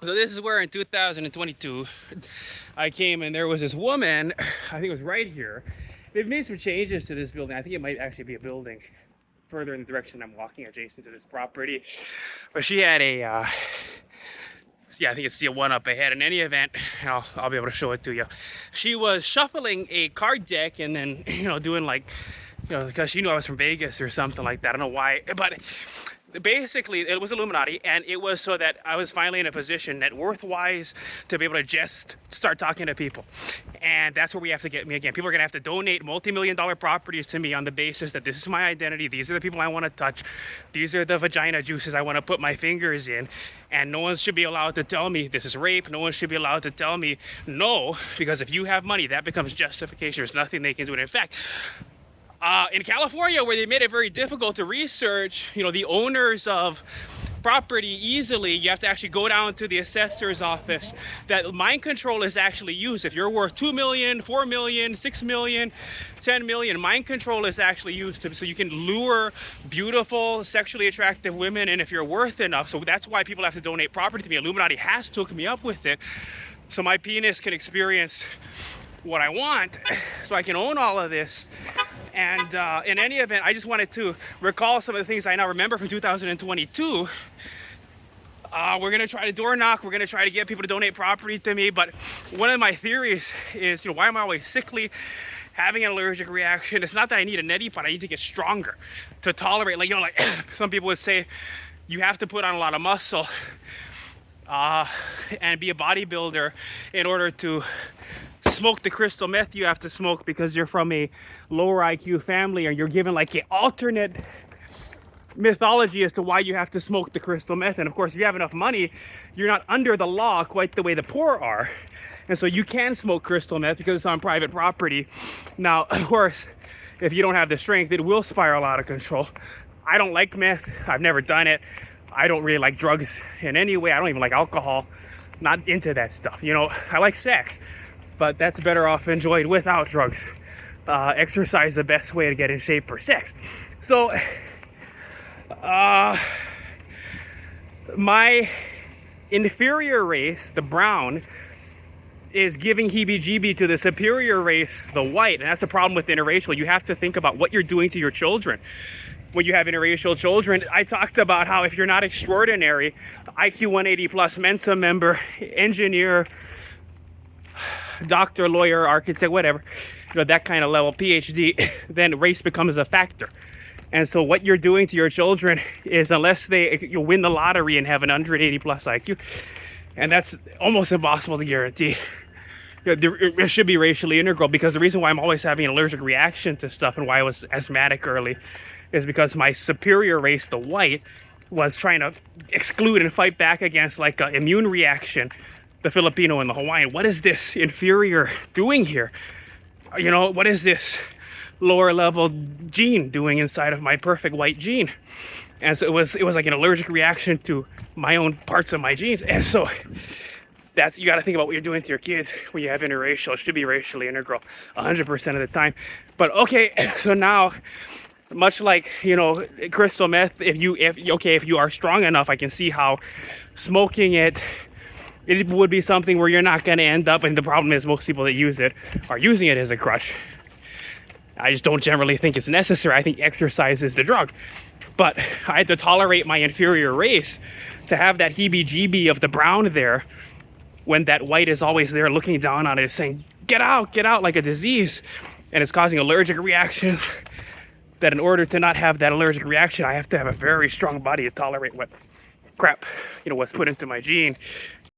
So this is where in 2022 I came, and there was this woman, I think it was right here. They've made some changes to this building. I think it might actually be a building further in the direction I'm walking adjacent to this property. But she had a, yeah, I think it's the one up ahead. In any event, I'll be able to show it to you. She was shuffling a card deck and then, doing like, because she knew I was from Vegas or something like that. I don't know why, but basically it was Illuminati, and it was so that I was finally in a position net worth-wise to be able to just start talking to people. And that's where we have to get me again. People are gonna have to donate multi-million-dollar properties to me on the basis that this is my identity, these are the people I want to touch, these are the vagina juices I want to put my fingers in, and no one should be allowed to tell me this is rape. No one should be allowed to tell me no, because if you have money, that becomes justification. There's nothing they can do. And in fact, in California, where they made it very difficult to research, the owners of property easily, you have to actually go down to the assessor's office. That mind control is actually used. If you're worth 2 million, 4 million, 6 million, 10 million, mind control is actually used so you can lure beautiful, sexually attractive women, and if you're worth enough. So that's why people have to donate property to me. Illuminati has took me up with it, so my penis can experience what I want, so I can own all of this. And in any event, I just wanted to recall some of the things I now remember from 2022. We're gonna try to door knock. We're gonna try to get people to donate property to me. But one of my theories is, why am I always sickly, having an allergic reaction? It's not that I need a neti pot. I need to get stronger to tolerate. Like some people would say, you have to put on a lot of muscle and be a bodybuilder in order to smoke the crystal meth you have to smoke, because you're from a lower IQ family, or you're given like an alternate mythology as to why you have to smoke the crystal meth. And of course, if you have enough money, you're not under the law quite the way the poor are, and so you can smoke crystal meth because it's on private property. Now, of course, if you don't have the strength, it will spiral out of control. I don't like meth. I've never done it. I don't really like drugs in any way. I don't even like alcohol. Not into that stuff. I like sex, but that's better off enjoyed without drugs. Exercise is the best way to get in shape for sex. So, my inferior race, the brown, is giving heebie-jeebie to the superior race, the white. And that's the problem with interracial. You have to think about what you're doing to your children. When you have interracial children, I talked about how if you're not extraordinary, IQ 180 plus, Mensa member, engineer, doctor, lawyer, architect, whatever, that kind of level, PhD, then race becomes a factor. And so what you're doing to your children is, unless you win the lottery and have an 180 plus IQ, and that's almost impossible to guarantee, it should be racially integral. Because the reason why I'm always having an allergic reaction to stuff and why I was asthmatic early is because my superior race, the white, was trying to exclude and fight back against like an immune reaction, the Filipino and the Hawaiian. What is this inferior doing here? What is this lower level gene doing inside of my perfect white gene? And so it was like an allergic reaction to my own parts of my genes. And so you got to think about what you're doing to your kids when you have interracial. It should be racially integral 100% of the time. But okay, so now, much like crystal meth, if you are strong enough, I can see how smoking it would be something where you're not going to end up, and the problem is most people that use it are using it as a crutch. I just don't generally think it's necessary. I think exercise is the drug. But I had to tolerate my inferior race to have that heebie-jeebie of the brown there, when that white is always there looking down on it, saying, get out, like a disease. And it's causing allergic reactions. That in order to not have that allergic reaction, I have to have a very strong body to tolerate what crap, was put into my gene.